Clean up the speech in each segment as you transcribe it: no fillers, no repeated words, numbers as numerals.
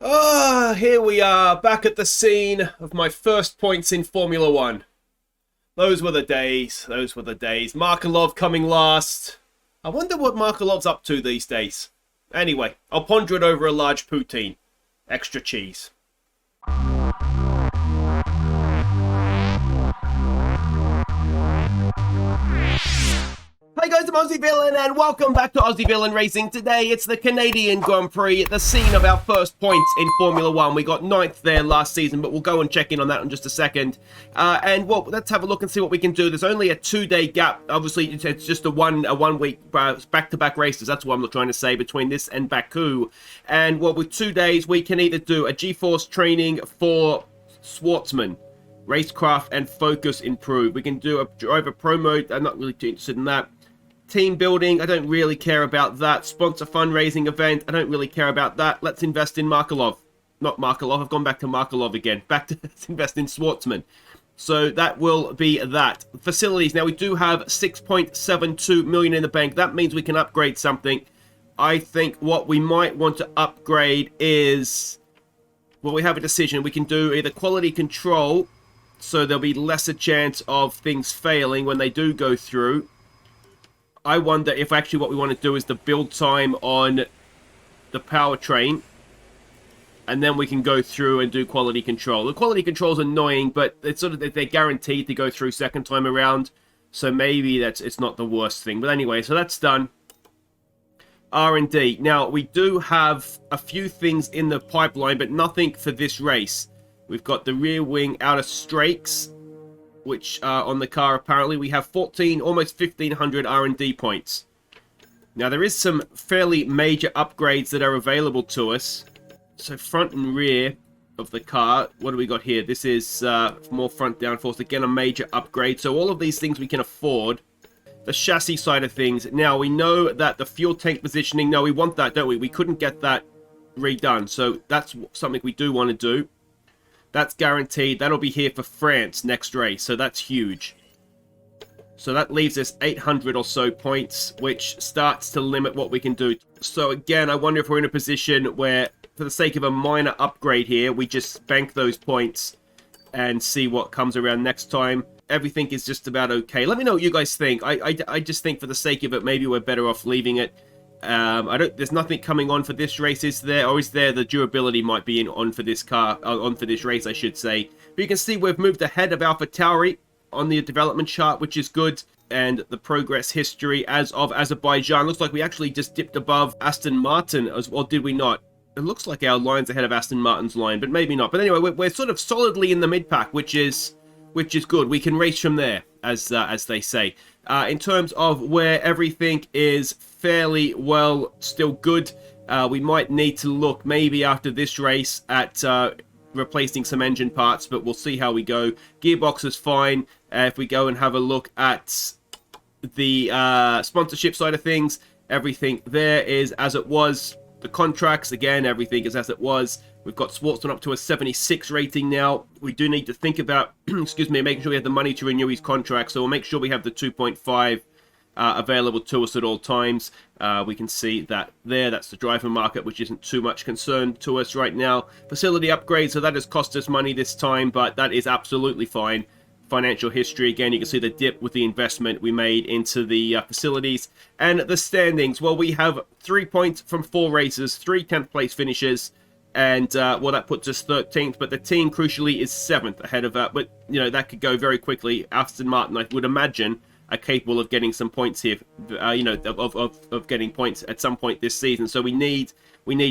Here we are, back at the scene of my first points in Formula One. Those were the days, Markelov coming last. I wonder what Markelov's up to these days. Anyway, I'll ponder it over a large poutine. Extra cheese. Hi guys, I'm Aussie Villain and welcome back to Aussie Villain Racing. Today it's the Canadian Grand Prix, the scene of our first points in Formula One. We got 9th there last season, but we'll go and check in on that in just a second. Let's have a look and see what we can do. There's only a 2-day gap. Obviously, it's just a one week back-to-back races. That's what I'm trying to say, between this and Baku. And with 2 days, we can either do a G-Force training for Schwartzman, Racecraft and Focus Improve. We can do a driver pro mode. I'm not really too interested in that. Team building, I don't really care about that. Sponsor fundraising event, I don't really care about that. Let's invest in Markelov. Not Markelov, I've gone back to Markelov again. Back to let's invest in Schwartzman. So that will be that. Facilities, now we do have 6.72 million in the bank. That means we can upgrade something. I think what we might want to upgrade is, well, we have a decision. We can do either quality control, so there'll be lesser chance of things failing when they do go through. I wonder if actually what we want to do is the build time on the powertrain, and then we can go through and do quality control. The quality control is annoying, but it's sort of, they're guaranteed to go through second time around, so maybe it's not the worst thing. But anyway, so that's done. R&D. Now, we do have a few things in the pipeline, but nothing for this race. We've got the rear wing outer strakes, which on the car apparently we have almost 1,500 R&D points. Now there is some fairly major upgrades that are available to us. So front and rear of the car, what do we got here? This is more front downforce, again a major upgrade. So all of these things we can afford. The chassis side of things, now we know that the fuel tank positioning, no, we want that, don't we? We couldn't get that redone, so that's something we do want to do. That's guaranteed. That'll be here for France next race, so that's huge. So that leaves us 800 or so points, which starts to limit what we can do. So again, I wonder if we're in a position where, for the sake of a minor upgrade here, we just bank those points and see what comes around next time. Everything is just about okay. Let me know what you guys think. I just think for the sake of it, maybe we're better off leaving it. There's nothing coming on for this race, is there? Or is there? The durability might be on for this car, on for this race, I should say. But you can see we've moved ahead of AlphaTauri on the development chart, which is good. And the progress history as of Azerbaijan, looks like we actually just dipped above Aston Martin, as well, did we not? It looks like our line's ahead of Aston Martin's line, but maybe not. But anyway, we're sort of solidly in the mid-pack, which is good. We can race from there, as they say. In terms of where everything is fairly well still good, we might need to look maybe after this race at replacing some engine parts, but we'll see how we go. Gearbox is fine. If we go and have a look at the sponsorship side of things, everything there is as it was. The contracts, again, everything is as it was. We've got Schwartzman up to a 76 rating now. We do need to think about, excuse me, making sure we have the money to renew his contract. So we'll make sure we have the 2.5 available to us at all times. We can see that there. That's the driver market, which isn't too much concern to us right now. Facility upgrade, so that has cost us money this time, but that is absolutely fine. Financial history, again, you can see the dip with the investment we made into the facilities. And the standings, well, we have 3 points from 4 races, 3 10th place finishes, and well, that puts us 13th, but the team crucially is 7th ahead of that. But you know, that could go very quickly. Aston Martin, I would imagine, are capable of getting some points here, you know, of getting points at some point this season. So we need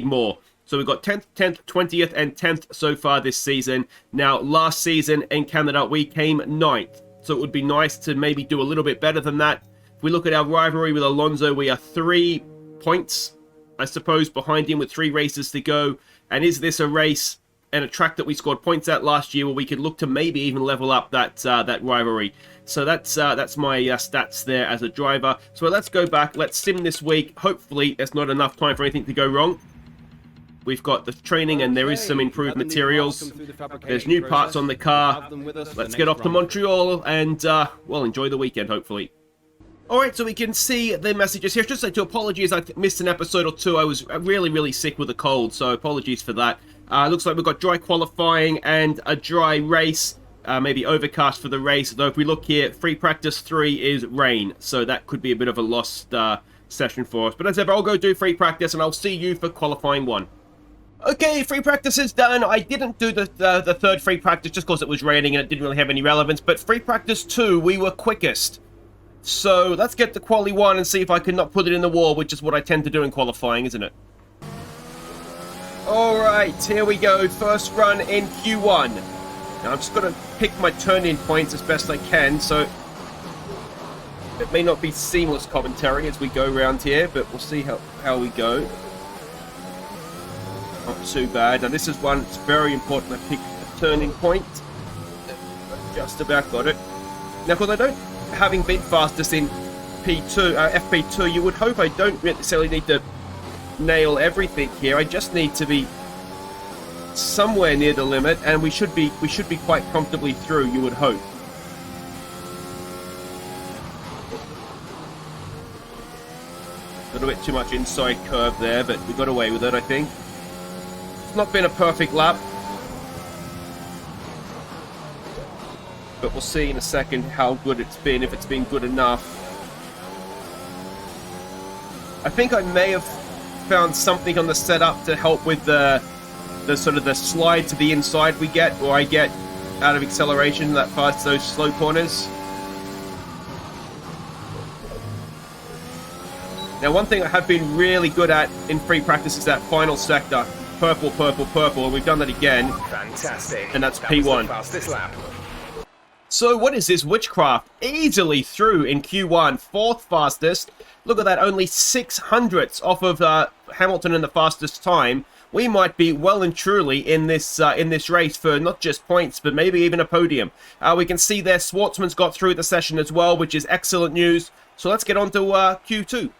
more. So we've got 10th, 20th, and 10th so far this season. Now, last season in Canada, we came 9th. So it would be nice to maybe do a little bit better than that. If we look at our rivalry with Alonso, we are 3 points, I suppose, behind him with 3 races to go. And is this a race and a track that we scored points at last year where we could look to maybe even level up that rivalry? So that's my stats there as a driver. So let's go back. Let's sim this week. Hopefully, there's not enough time for anything to go wrong. We've got the training and there is some improved materials. There's new parts on the car. Let's get off to Montreal and, well, enjoy the weekend, hopefully. Alright, so we can see the messages here. Just like to apologies, I missed an episode or two. I was really, really sick with a cold, so apologies for that. Looks like we've got dry qualifying and a dry race. Maybe overcast for the race. Though if we look here, free practice 3 is rain. So that could be a bit of a lost session for us. But as ever, I'll go do free practice and I'll see you for qualifying 1. Okay, free practice is done. I didn't do the third free practice just because it was raining and it didn't really have any relevance. But free practice 2, we were quickest. So let's get to quali 1 and see if I can not put it in the wall, which is what I tend to do in qualifying, isn't it? Alright, here we go. First run in Q1. Now I'm just going to pick my turn-in points as best I can, so it may not be seamless commentary as we go around here, but we'll see how we go. Not too bad. Now this is one that's very important. I pick a turning point. Just about got it. Now, because I don't, having been fastest in FP2, you would hope I don't necessarily need to nail everything here. I just need to be somewhere near the limit, and we should be quite comfortably through. You would hope. A little bit too much inside curve there, but we got away with it, I think. It's not been a perfect lap, but we'll see in a second how good it's been, if it's been good enough. I think I may have found something on the setup to help with the sort of the slide to the inside we get, or I get out of acceleration that fast those slow corners. Now, one thing I have been really good at in free practice is that final sector. Purple, purple, purple, and we've done that again. Fantastic. And that's P1. Fastest lap. So what is this witchcraft? Easily through in Q1, 4th fastest. Look at that, only 600ths off of Hamilton in the fastest time. We might be well and truly in this race for not just points, but maybe even a podium. We can see there Schwartzman's got through the session as well, which is excellent news. So let's get on to Q2.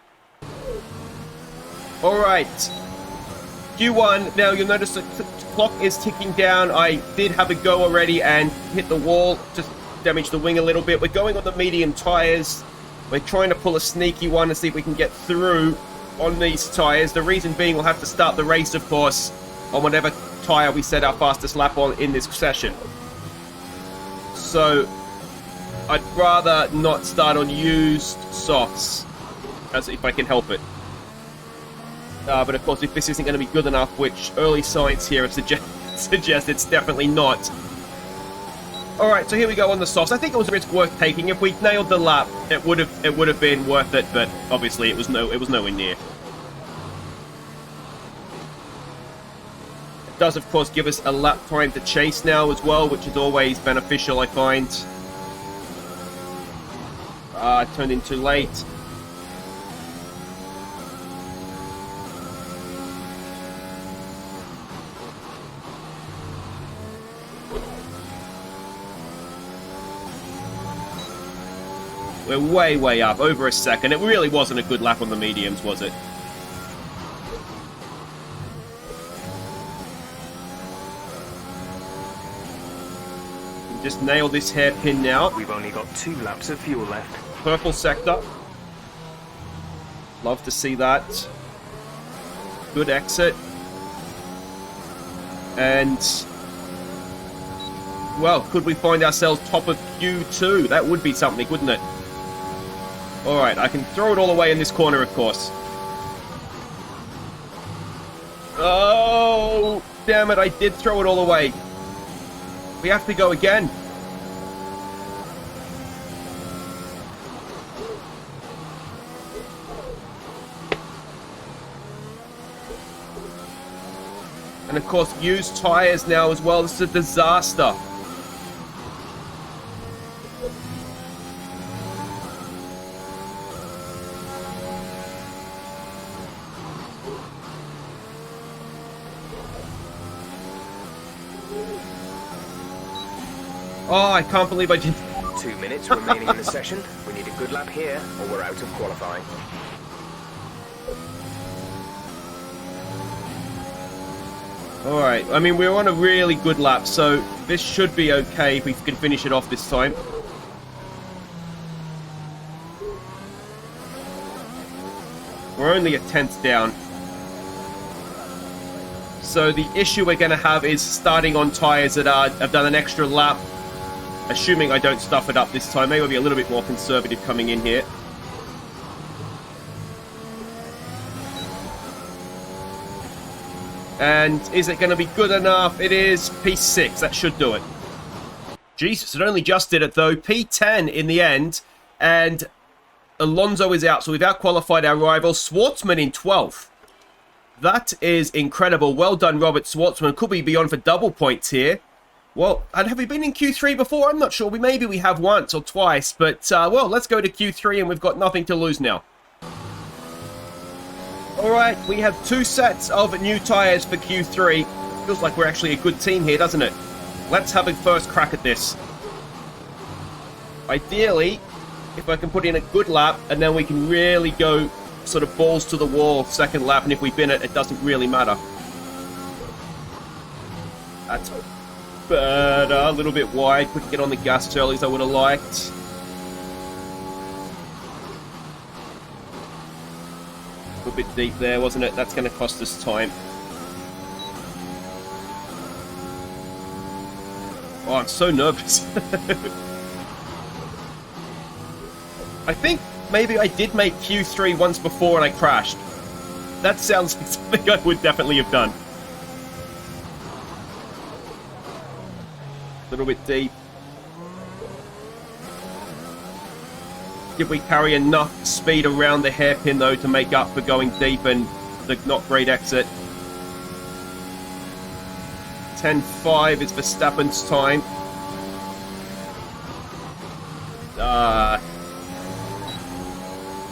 All right. Q1, now you'll notice the clock is ticking down. I did have a go already and hit the wall, just damaged the wing a little bit. We're going on the medium tyres. We're trying to pull a sneaky one and see if we can get through on these tyres. The reason being we'll have to start the race, of course, on whatever tyre we set our fastest lap on in this session. So I'd rather not start on used softs, as if I can help it. But of course, if this isn't going to be good enough, which early signs here suggest it's definitely not. Alright, so here we go on the softs. I think it was a risk worth taking. If we nailed the lap, it would have been worth it, but obviously it was nowhere near. It does, of course, give us a lap time to chase now as well, which is always beneficial, I find. Turned in too late. We're way, way up, over a second. It really wasn't a good lap on the mediums, was it? Just nail this hairpin now. We've only got 2 laps of fuel left. Purple sector. Love to see that. Good exit. And well, could we find ourselves top of Q2? That would be something, wouldn't it? Alright, I can throw it all away in this corner, of course. Oh, damn it, I did throw it all away. We have to go again. And of course, used tyres now as well. This is a disaster. Oh, I can't believe I did. 2 minutes remaining in the session. We need a good lap here, or we're out of qualifying. Alright, I mean, we're on a really good lap, so this should be okay if we can finish it off this time. We're only a 10th down. So the issue we're going to have is starting on tyres that have done an extra lap. Assuming I don't stuff it up this time. Maybe I'll be a little bit more conservative coming in here. And is it going to be good enough? It is P6. That should do it. Jesus, it only just did it though. P10 in the end. And Alonso is out. So we've out-qualified our rival. Schwartzman in 12th. That is incredible. Well done, Robert Schwartzman. Could we be on for double points here? Well, and have we been in Q3 before? I'm not sure. Maybe we have once or twice. But, well, let's go to Q3 and we've got nothing to lose now. Alright, we have 2 sets of new tyres for Q3. Feels like we're actually a good team here, doesn't it? Let's have a first crack at this. Ideally, if I can put in a good lap, and then we can really go sort of balls to the wall second lap, and if we bin it, it doesn't really matter. That's better. A little bit wide. Couldn't get on the gas as early as I would have liked. A bit deep there, wasn't it? That's going to cost us time. Oh, I'm so nervous. I think maybe I did make Q3 once before and I crashed. That sounds like something I would definitely have done. A little bit deep. Did we carry enough speed around the hairpin, though, to make up for going deep and the not great exit? 10.5 is Verstappen's time.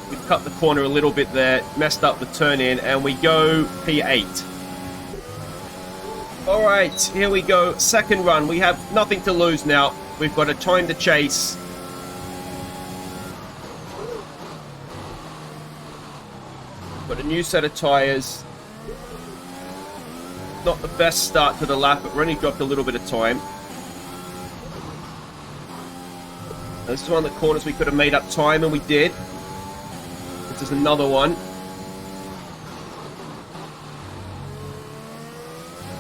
We've cut the corner a little bit there, messed up the turn in, and we go P8. Alright, here we go. Second run. We have nothing to lose now. We've got a time to chase. Got a new set of tyres. Not the best start to the lap, but we're only dropped a little bit of time. This is one of the corners we could have made up time, and we did. This is another one.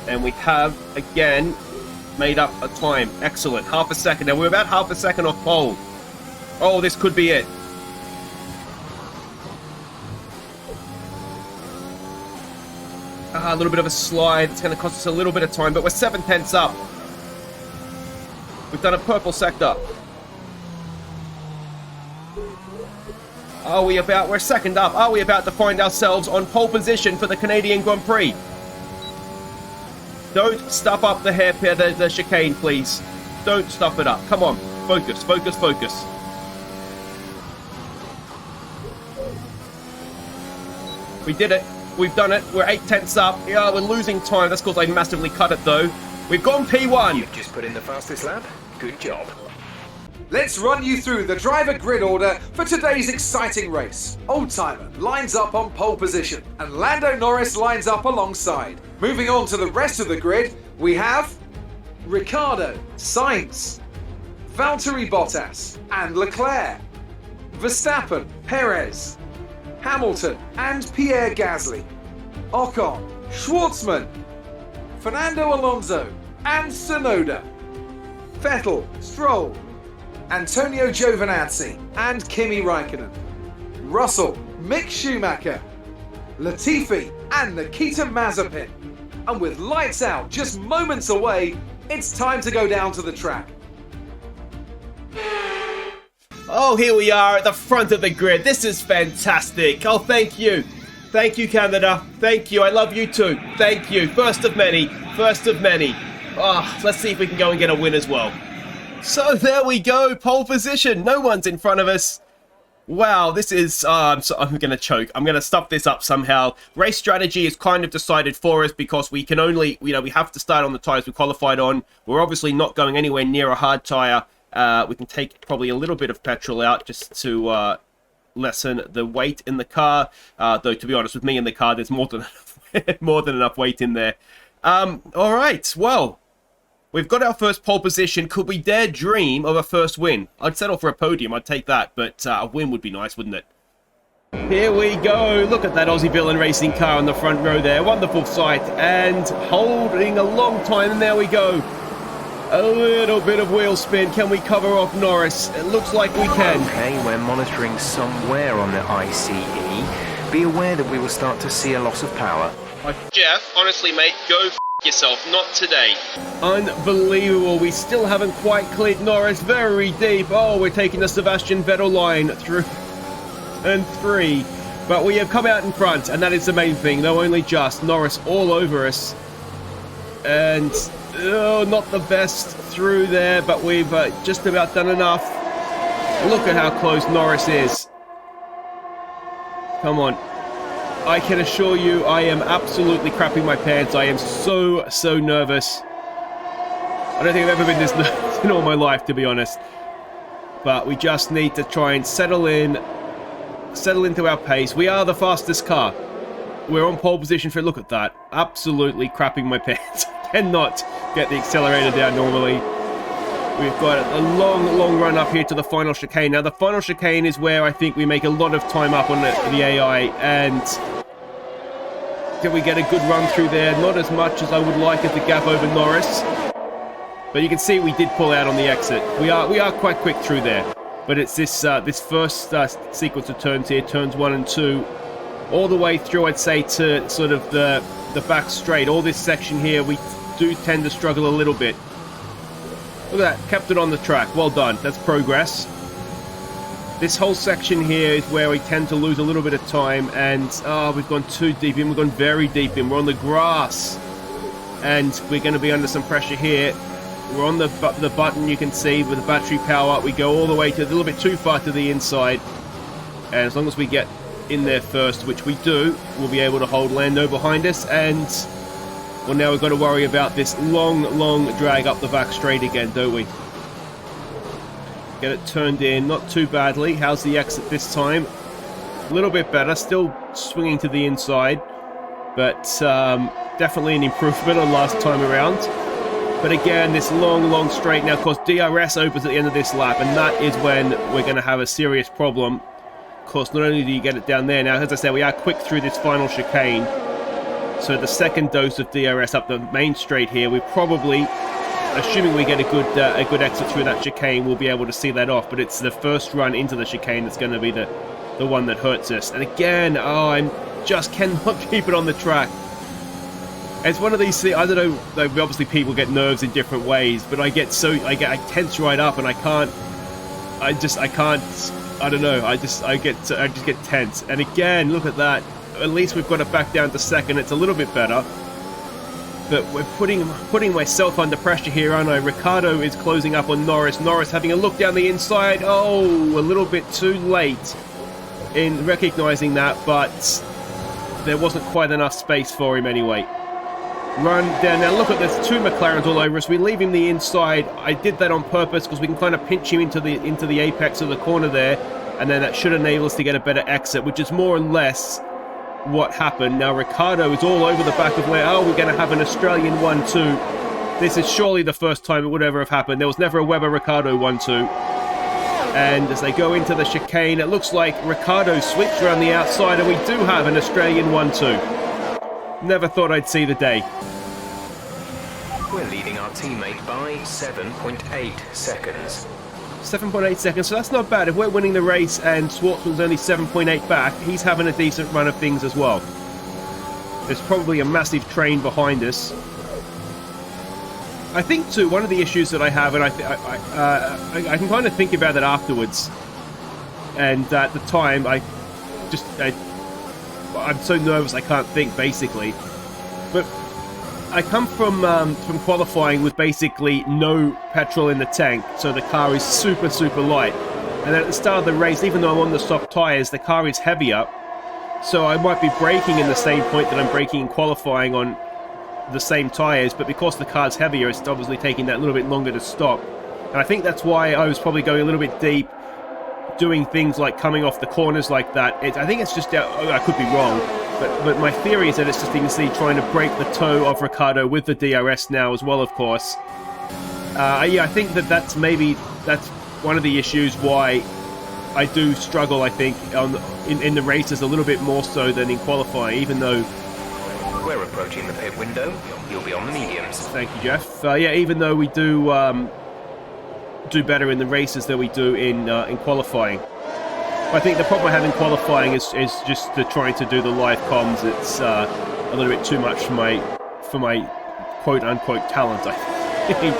And we have, again, made up a time. Excellent. Half a second. Now, we're about half a second off pole. Oh, this could be it. A little bit of a slide. It's going to cost us a little bit of time, but we're 7/10 up. We've done a purple sector. We're second up. Are we about to find ourselves on pole position for the Canadian Grand Prix? Don't stuff up the hairpin, the chicane, please. Don't stuff it up. Come on. Focus, focus, focus. We did it. We've done it. We're 8/10 up. Yeah, we're losing time. That's because I massively cut it, though. We've gone P1. You've just put in the fastest lap. Good job. Let's run you through the driver grid order for today's exciting race. Oldtimer lines up on pole position, and Lando Norris lines up alongside. Moving on to the rest of the grid, we have Ricciardo, Sainz, Valtteri Bottas, and Leclerc, Verstappen, Perez, Hamilton and Pierre Gasly, Ocon, Schwartzman, Fernando Alonso and Tsunoda, Vettel, Stroll, Antonio Giovinazzi and Kimi Raikkonen, Russell, Mick Schumacher, Latifi and Nikita Mazepin. And with lights out just moments away, it's time to go down to the track. Oh, here we are at the front of the grid. This is fantastic. Oh, thank you. Thank you, Canada. Thank you. I love you too. Thank you. First of many. First of many. Oh, let's see if we can go and get a win as well. So there we go. Pole position. No one's in front of us. Wow, this is... I'm going to choke. I'm going to stuff this up somehow. Race strategy is kind of decided for us because we can only... we have to start on the tyres we qualified on. We're obviously not going anywhere near a hard tyre. We can take probably a little bit of petrol out just to lessen the weight in the car. Though, to be honest, with me in the car, there's more than enough weight in there. All right, well, we've got our first pole position. Could we dare dream of a first win? I'd settle for a podium. I'd take that, but a win would be nice, wouldn't it? Here we go. Look at that Aussie Villain Racing car on the front row there. Wonderful sight. And holding a long time. And there we go. A little bit of wheel spin. Can we cover off Norris? It looks like we can. Okay, we're monitoring somewhere on the ICE. Be aware that we will start to see a loss of power. Jeff, honestly, mate, go f yourself. Not today. Unbelievable. We still haven't quite cleared Norris. Very deep. Oh, we're taking the Sebastian Vettel line through and 3. But we have come out in front, and that is the main thing. No, only just. Norris all over us. And... oh, not the best through there, but we've just about done enough. Look at how close Norris is. Come on. I can assure you I am absolutely crapping my pants. I am so nervous. I don't think I've ever been this nervous in all my life, to be honest. But we just need to try and settle into our pace. We are the fastest car. We're on pole position for... look at that. Absolutely crapping my pants. Cannot get the accelerator down normally. We've got a long run up here to the final chicane. Now, the final chicane is where I think we make a lot of time up on the AI, and can we get a good run through there? Not as much as I would like as the gap over Norris, but you can see we did pull out on the exit. We are quite quick through there, but it's this first sequence of turns here, turns 1 and 2, all the way through, I'd say, to sort of the back straight. All this section here, we do tend to struggle a little bit. Look at that, kept it on the track. Well done, that's progress. This whole section here is where we tend to lose a little bit of time, and we've gone too deep in. We've gone very deep in. We're on the grass, and we're going to be under some pressure here. We're on the button, you can see, with the battery power. We go all the way to a little bit too far to the inside, and as long as we get in there first, which we do, we'll be able to hold Lando behind us. And well, now we've got to worry about this long drag up the back straight again, don't we? Get it turned in, not too badly. How's the exit this time? A little bit better, still swinging to the inside, but definitely an improvement on last time around. But again, this long straight. Now, of course, DRS opens at the end of this lap, and that is when we're going to have a serious problem. Of course, not only do you get it down there, now, as I said, we are quick through this final chicane. So the second dose of DRS up the main straight here, we probably, assuming we get a good exit through that chicane, we'll be able to see that off. But it's the first run into the chicane that's going to be the one that hurts us. And again, I just cannot keep it on the track. It's one of these things, I don't know, obviously people get nerves in different ways, but I tense right up, and I don't know, I just get tense. And again, look at that. At least we've got it back down to second. It's a little bit better. But we're putting myself under pressure here, aren't I? Ricciardo is closing up on Norris. Norris having a look down the inside. Oh, a little bit too late in recognizing that, but there wasn't quite enough space for him anyway. Run down. Now look at this, 2 McLarens all over us. We leave him the inside. I did that on purpose because we can kind of pinch him into the apex of the corner there, and then that should enable us to get a better exit, which is more or less what happened. Now Ricciardo is all over the back of where, we're going to have an Australian 1-2. This is surely the first time it would ever have happened. There was never a Webber-Ricciardo 1-2. And as they go into the chicane, it looks like Ricciardo switched around the outside, and we do have an Australian 1-2. Never thought I'd see the day. We're leading our teammate by 7.8 seconds. 7.8 seconds, so that's not bad. If we're winning the race and Schwartzman's only 7.8 back, he's having a decent run of things as well. There's probably a massive train behind us. I think, too, one of the issues that I have, and I can kind of think about it afterwards, and at the time, I'm so nervous I can't think, basically. But I come from qualifying with basically no petrol in the tank, so the car is super light. And then at the start of the race, even though I'm on the soft tyres, the car is heavier, so I might be braking in the same point that I'm braking in qualifying on the same tyres, but because the car's heavier, it's obviously taking that little bit longer to stop. And I think that's why I was probably going a little bit deep, doing things like coming off the corners like that. I think it's just, I could be wrong, but my theory is that it's just, you can see, trying to break the toe of Ricciardo with the DRS now as well, of course. Yeah, I think that's one of the issues why I do struggle, I think, in the races a little bit more so than in qualifying, even though... We're approaching the pit window. You'll be on the mediums. Thank you, Jeff. Yeah, even though we do better in the races than we do in qualifying. I think the problem I have in qualifying is just trying to do the live comms. It's a little bit too much for my quote-unquote talent, I think.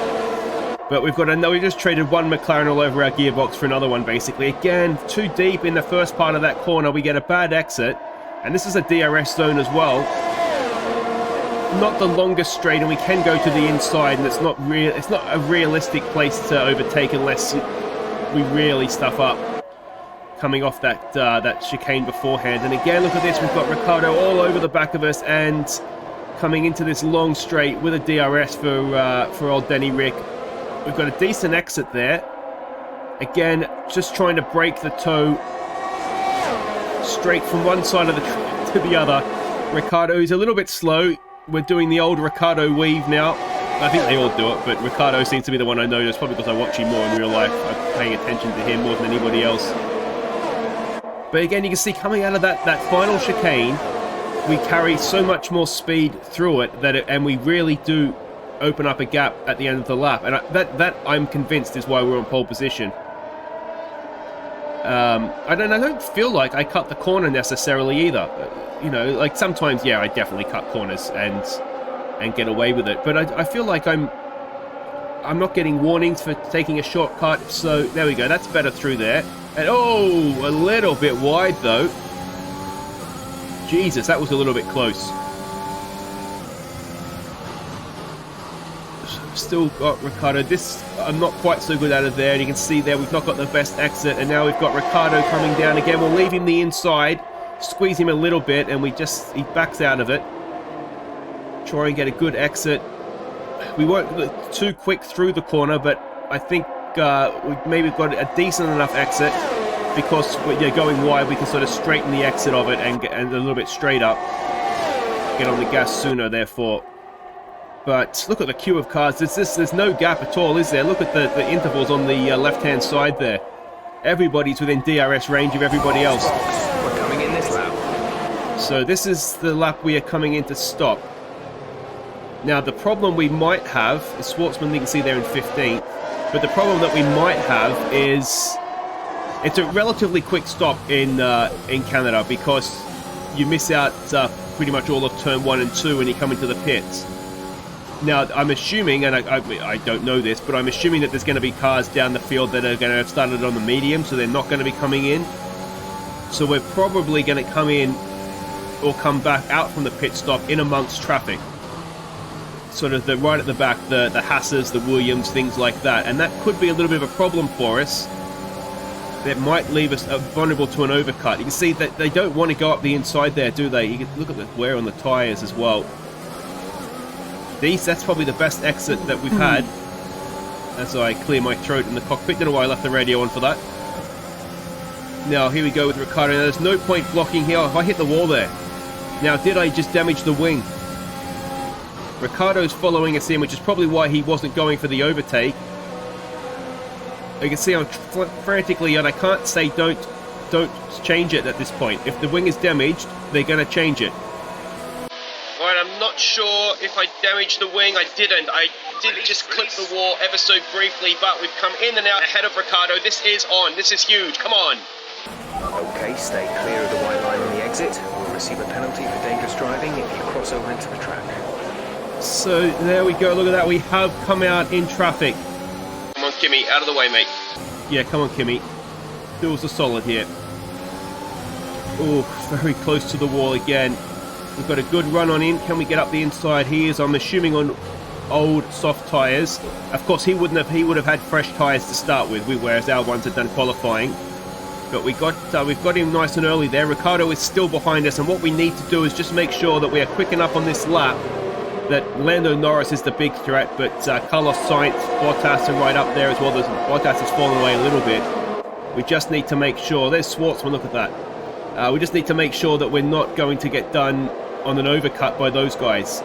But we just traded one McLaren all over our gearbox for another one, basically. Again, too deep in the first part of that corner. We get a bad exit. And this is a DRS zone as well. Not the longest straight, and we can go to the inside, and it's not a realistic place to overtake unless we really stuff up coming off that chicane beforehand. And again, look at this. We've got Ricciardo all over the back of us and coming into this long straight with a DRS for old Denny Rick. We've got a decent exit there. Again, just trying to break the toe straight from one side of the track to the other. Ricciardo is a little bit slow. We're doing the old Ricciardo weave now. I think they all do it, but Ricciardo seems to be the one I notice, probably because I watch him more in real life. I'm paying attention to him more than anybody else. But again, you can see coming out of that final chicane, we carry so much more speed through it, and we really do open up a gap at the end of the lap, and that I'm convinced is why we're on pole position. I don't feel like I cut the corner necessarily either. You know, like sometimes, yeah, I definitely cut corners and get away with it, but I feel like I'm not getting warnings for taking a shortcut. So there we go. That's better through there. And oh, a little bit wide though. Jesus, that was a little bit close. Still got Ricciardo. This, I'm not quite so good out of there. And you can see there we've not got the best exit. And now we've got Ricciardo coming down again. We'll leave him the inside. Squeeze him a little bit. And he backs out of it. Try and get a good exit. We weren't too quick through the corner. But I think we've maybe got a decent enough exit. Because we're going wide, we can sort of straighten the exit of it and a little bit straight up. Get on the gas sooner, therefore. But look at the queue of cars. There's no gap at all, is there? Look at the intervals on the left-hand side there. Everybody's within DRS range of everybody else. We're coming in this lap. So this is the lap we are coming in to stop. Now, the problem we might have is Schwartzman, you can see there in 15th. But the problem that we might have is it's a relatively quick stop in Canada because you miss out pretty much all of turn 1 and 2 when you come into the pits. Now, I'm assuming, and I don't know this, but I'm assuming that there's going to be cars down the field that are going to have started on the medium, so they're not going to be coming in. So we're probably going to come in or come back out from the pit stop in amongst traffic. Sort of right at the back, the Haas's, the Williams, things like that. And that could be a little bit of a problem for us. That might leave us vulnerable to an overcut. You can see that they don't want to go up the inside there, do they? You can look at the wear on the tyres as well. That's probably the best exit that we've had. As I clear my throat in the cockpit. Don't know why I left the radio on for that. Now, here we go with Ricciardo. Now, there's no point blocking here. If I hit the wall there. Now, did I just damage the wing? Ricciardo's following us in, which is probably why he wasn't going for the overtake. You can see I'm frantically, and I can't say don't change it at this point. If the wing is damaged, they're going to change it. Alright, I'm not sure if I damaged the wing. I didn't. I did just clip the wall ever so briefly, but we've come in and out ahead of Ricciardo. This is on. This is huge. Come on. Okay, stay clear of the white line on the exit. We'll receive a penalty for dangerous driving if you cross over into the track. So there we go. Look at that. We have come out in traffic. Come on, Kimmy. Out of the way, mate. Yeah, come on, Kimmy. Do us a solid here. Oh, very close to the wall again. We've got a good run on in. Can we get up the inside? He is, I'm assuming, on old soft tyres. Of course, he would have had fresh tyres to start with, whereas our ones had done qualifying. But we've got him nice and early there. Ricciardo is still behind us, and what we need to do is just make sure that we are quick enough on this lap that Lando Norris is the big threat, but Carlos Sainz, Bottas are right up there as well. Bottas has fallen away a little bit. We just need to make sure. There's Schwartzman, look at that. We just need to make sure that we're not going to get done on an overcut by those guys.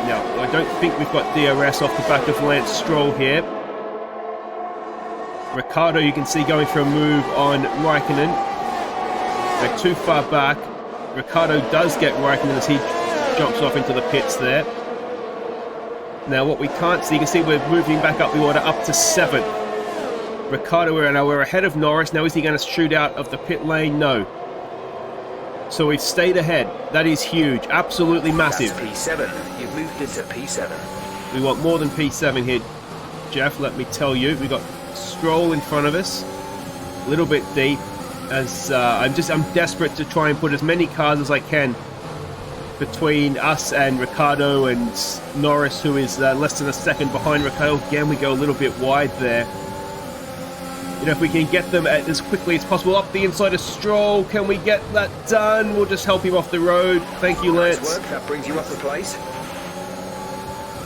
Now, I don't think we've got DRS off the back of Lance Stroll here. Ricciardo, you can see, going for a move on Raikkonen. They're too far back. Ricciardo does get Raikkonen as he jumps off into the pits there. Now what we can't see, you can see we're moving back up the order up to 7th. Ricciardo, we're ahead of Norris. Now is he going to shoot out of the pit lane? No. So we've stayed ahead. That is huge. Absolutely massive. That's P7. You've moved into P7. We want more than P7 here, Jeff, let me tell you. We've got Stroll in front of us. A little bit deep. As I'm desperate to try and put as many cars as I can between us and Ricciardo and Norris, who is less than a second behind Ricciardo. Again, we go a little bit wide there. You know, if we can get them as quickly as possible up the inside of Stroll, can we get that done? We'll just help him off the road. Thank you, Lance. Nice work. That brings you up a place.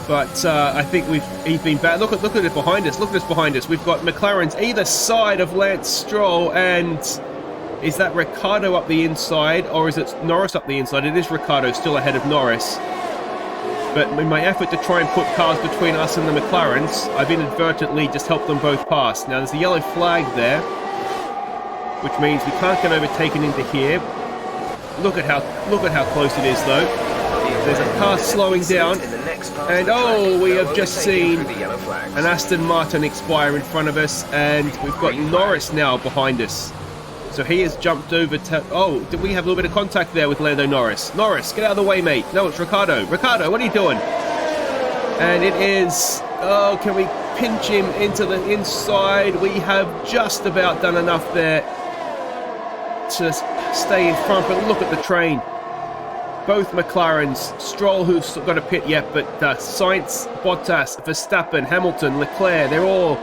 But I think he's been bad. Look at it behind us. Look at this behind us. We've got McLarens either side of Lance Stroll, and is that Ricciardo up the inside, or is it Norris up the inside? It is Ricciardo still ahead of Norris. But in my effort to try and put cars between us and the McLarens, I've inadvertently just helped them both pass. Now there's a yellow flag there, which means we can't get overtaken into here. Look at how close it is, though. There's a car slowing down, and oh, we have just seen an Aston Martin expire in front of us, and we've got Norris now behind us. So he has jumped over to... Oh, did we have a little bit of contact there with Lando Norris? Norris, get out of the way, mate. No, it's Ricciardo. Ricciardo, what are you doing? And it is... Oh, can we pinch him into the inside? We have just about done enough there to stay in front, but look at the train. Both McLarens, Stroll, who's got a pit yet, but Sainz, Bottas, Verstappen, Hamilton, Leclerc, they're all,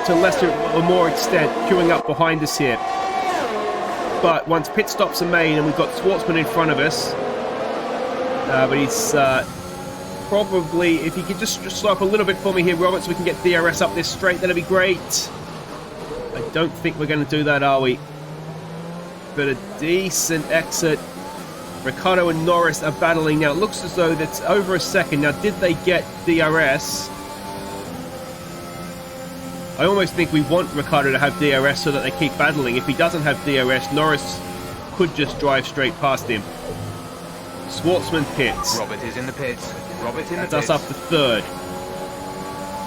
to lesser or more extent, queuing up behind us here. But once pit stops are made, and we've got Schwartzman in front of us, but he's probably, if he could just slow up a little bit for me here, Robert, so we can get DRS up this straight, that'd be great. I don't think we're going to do that, are we? But a decent exit. Ricciardo and Norris are battling now. It looks as though that's over a second. Now, did they get DRS? I almost think we want Ricciardo to have DRS so that they keep battling. If he doesn't have DRS, Norris could just drive straight past him. Schwartzman pits. Robert is in the pits. Robert in the pits. That's us up to 3rd.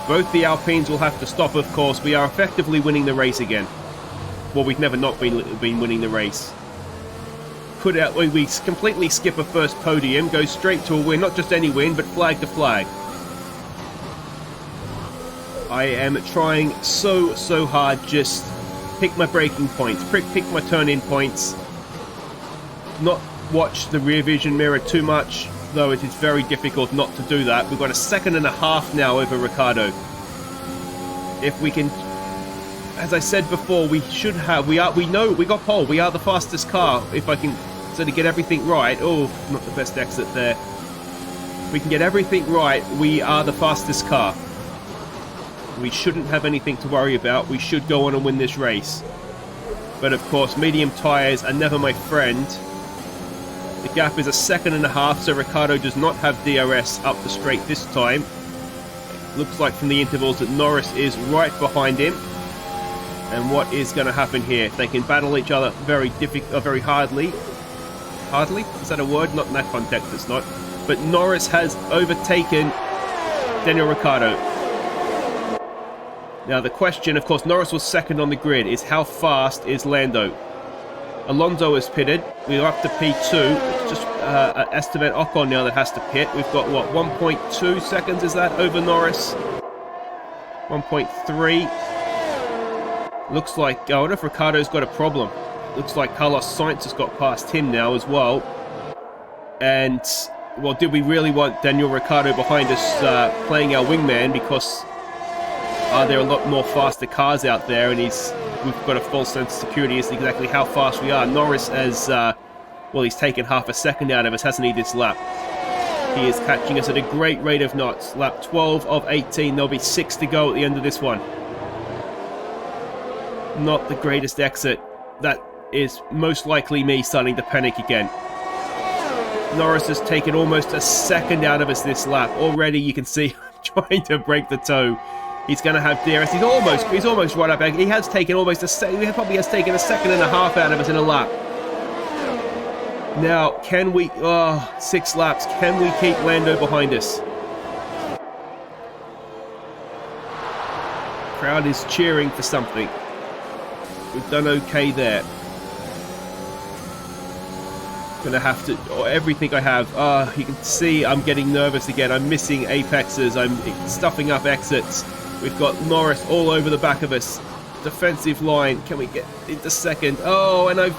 Both the Alpines will have to stop, of course. We are effectively winning the race again. Well, we've never not been winning the race. We completely skip a first podium, go straight to a win, not just any win, but flag to flag. I am trying so hard, just pick my braking points, pick my turn-in points, not watch the rear vision mirror too much, though it is very difficult not to do that. We've got a 1.5 seconds now over Ricciardo. If we can, as I said before, we should have, we know, we got pole, we are the fastest car, if I can sort of get everything right. Oh, not the best exit there. We can get everything right, we are the fastest car. We shouldn't have anything to worry about. We should go on and win this race. But of course, medium tyres are never my friend. The gap is a 1.5 seconds, so Ricciardo does not have DRS up the straight this time. Looks like from the intervals that Norris is right behind him. And what is going to happen here? They can battle each other very hardly. Hardly? Is that a word? Not in that context, it's not. But Norris has overtaken Daniel Ricciardo. Now the question, of course, Norris was 2nd on the grid, is how fast is Lando? Alonso is pitted. We're up to P2. It's just Esteban Ocon now that has to pit. We've got, what, 1.2 seconds, is that, over Norris? 1.3. Looks like, I wonder if Ricciardo's got a problem. Looks like Carlos Sainz has got past him now as well. And, well, did we really want Daniel Ricciardo behind us playing our wingman? Because there are a lot more faster cars out there, and we've got a false sense of security as to exactly how fast we are. Norris has, well, he's taken 0.5 seconds out of us, hasn't he, this lap? He is catching us at a great rate of knots. Lap 12 of 18. There'll be 6 to go at the end of this one. Not the greatest exit. That is most likely me starting to panic again. Norris has taken almost a second out of us this lap. Already you can see trying to break the toe. He's going to have DRS. He's almost right up. He has taken almost he probably has taken a second and a half out of us in a lap. Now, can we... Oh, 6 laps. Can we keep Lando behind us? Crowd is cheering for something. We've done okay there. Gonna have to... Oh, everything I have. You can see I'm getting nervous again. I'm missing apexes. I'm stuffing up exits. We've got Norris all over the back of us. Defensive line. Can we get into second? Oh, and I've...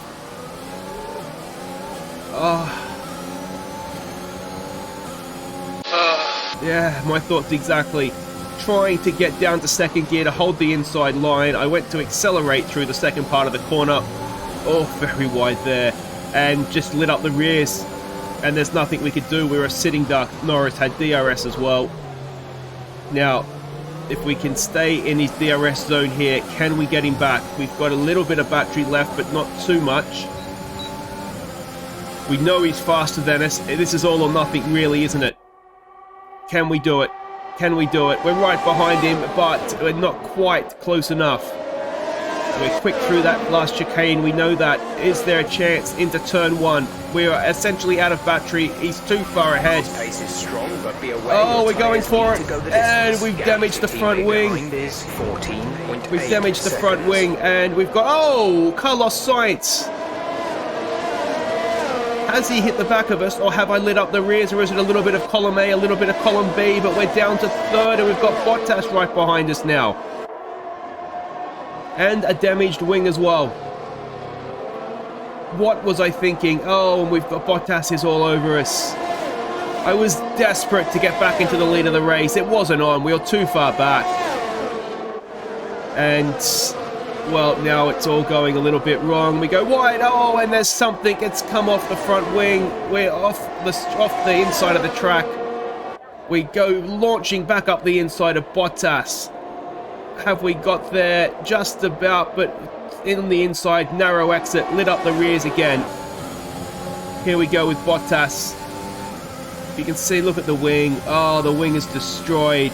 Yeah, my thoughts exactly. Trying to get down to second gear to hold the inside line. I went to accelerate through the second part of the corner. Oh, very wide there. And just lit up the rears. And there's nothing we could do. We were a sitting duck. Norris had DRS as well. Now, if we can stay in his DRS zone here, can we get him back? We've got a little bit of battery left, but not too much. We know he's faster than us. This is all or nothing, really, isn't it? Can we do it? Can we do it? We're right behind him, but we're not quite close enough. We're quick through that last chicane. We know that. Is there a chance into turn 1? We are essentially out of battery. He's too far ahead. Pace is strong, but be aware oh, we're going for it. And we've damaged the front wing. We've damaged the front wing. And we've got... Oh, Carlos Sainz. Has he hit the back of us, or have I lit up the rears, or is it a little bit of column A, a little bit of column B, but we're down to third, and we've got Bottas right behind us now. And a damaged wing as well. What was I thinking? Oh, and we've got Bottas is all over us. I was desperate to get back into the lead of the race. It wasn't on. We were too far back. And... well, now it's all going a little bit wrong. We go wide. Oh, and there's something. It's come off the front wing. We're off the inside of the track. We go launching back up the inside of Bottas. Have we got there? Just about, but in the inside, narrow exit, lit up the rears again. Here we go with Bottas. You can see, look at the wing. Oh, the wing is destroyed.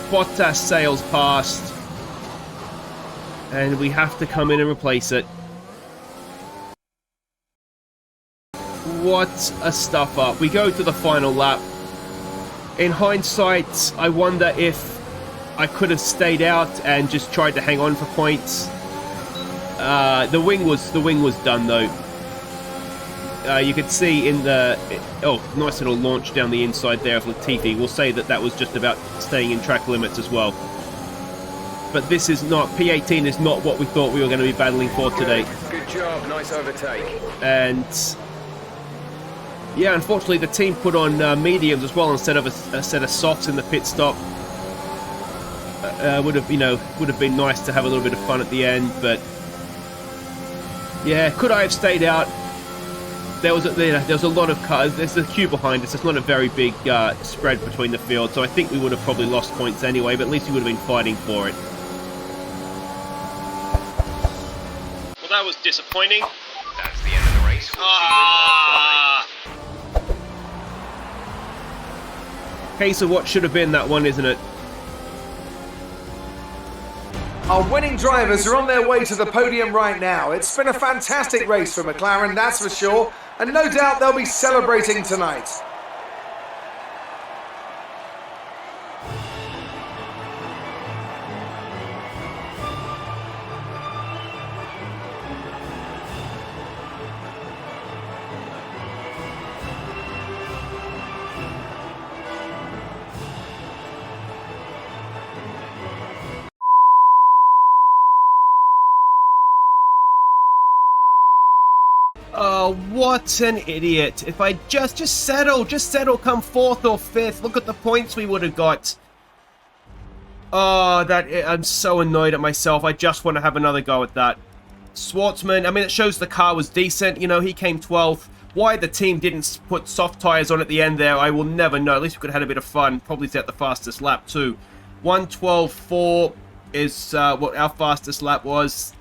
Bottas sails past. And we have to come in and replace it. What a stuff up. We go to the final lap. In hindsight, I wonder if I could have stayed out and just tried to hang on for points. The wing was done though. You could see in the... oh, nice little launch down the inside there of Latifi. We'll say that that was just about staying in track limits as well. But this is not... P18 is not what we thought we were going to be battling for today. Good job, nice overtake. And... yeah, unfortunately the team put on mediums as well instead of a set of softs in the pit stop. Would have been nice to have a little bit of fun at the end, but... yeah, could I have stayed out? There was a lot of cars. There's a queue behind us. It's not a very big spread between the fields, so I think we would have probably lost points anyway, but at least we would have been fighting for it. Well, that was disappointing. That's the end of the race. Case of what should have been that one, isn't it? Our winning drivers are on their way to the podium right now. It's been a fantastic race for McLaren, that's for sure, and no doubt they'll be celebrating tonight. Oh, what an idiot. If I just settle, come 4th or 5th. Look at the points we would have got. Oh, I'm so annoyed at myself. I just want to have another go at that. Schwartzman, I mean, it shows the car was decent. You know, he came 12th. Why the team didn't put soft tyres on at the end there, I will never know. At least we could have had a bit of fun. Probably set the fastest lap too. 1:12.4 is what our fastest lap was.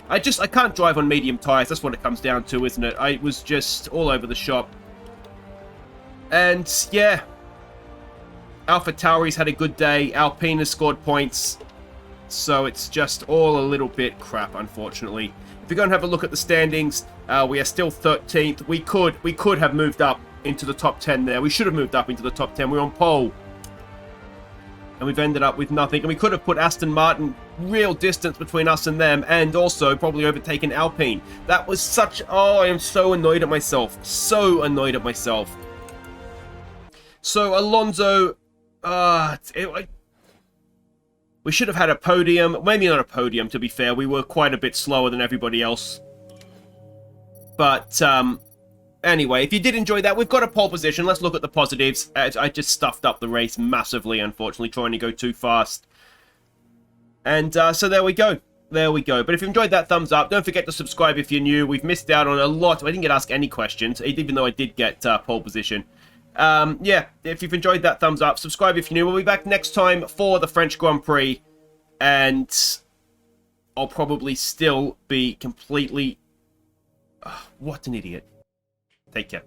I can't drive on medium tyres. That's what it comes down to, isn't it? I was just all over the shop. And, yeah. AlphaTauri's had a good day. Alpine has scored points. So it's just all a little bit crap, unfortunately. If we go and have a look at the standings, we are still 13th. We could have moved up into the top 10 there. We should have moved up into the top 10. We're on pole. And we've ended up with nothing. And we could have put Aston Martin real distance between us and them, and also probably overtaken Alpine. That was such... Oh, I am so annoyed at myself. So annoyed at myself. So, Alonso... we should have had a podium. Maybe not a podium, to be fair. We were quite a bit slower than everybody else. But, anyway, if you did enjoy that, we've got a pole position. Let's look at the positives. I just stuffed up the race massively, unfortunately, trying to go too fast. And so there we go. There we go. But if you enjoyed that, thumbs up. Don't forget to subscribe if you're new. We've missed out on a lot. I didn't get asked any questions, even though I did get pole position. Yeah, if you've enjoyed that, thumbs up. Subscribe if you're new. We'll be back next time for the French Grand Prix. And I'll probably still be completely... what an idiot. Take care.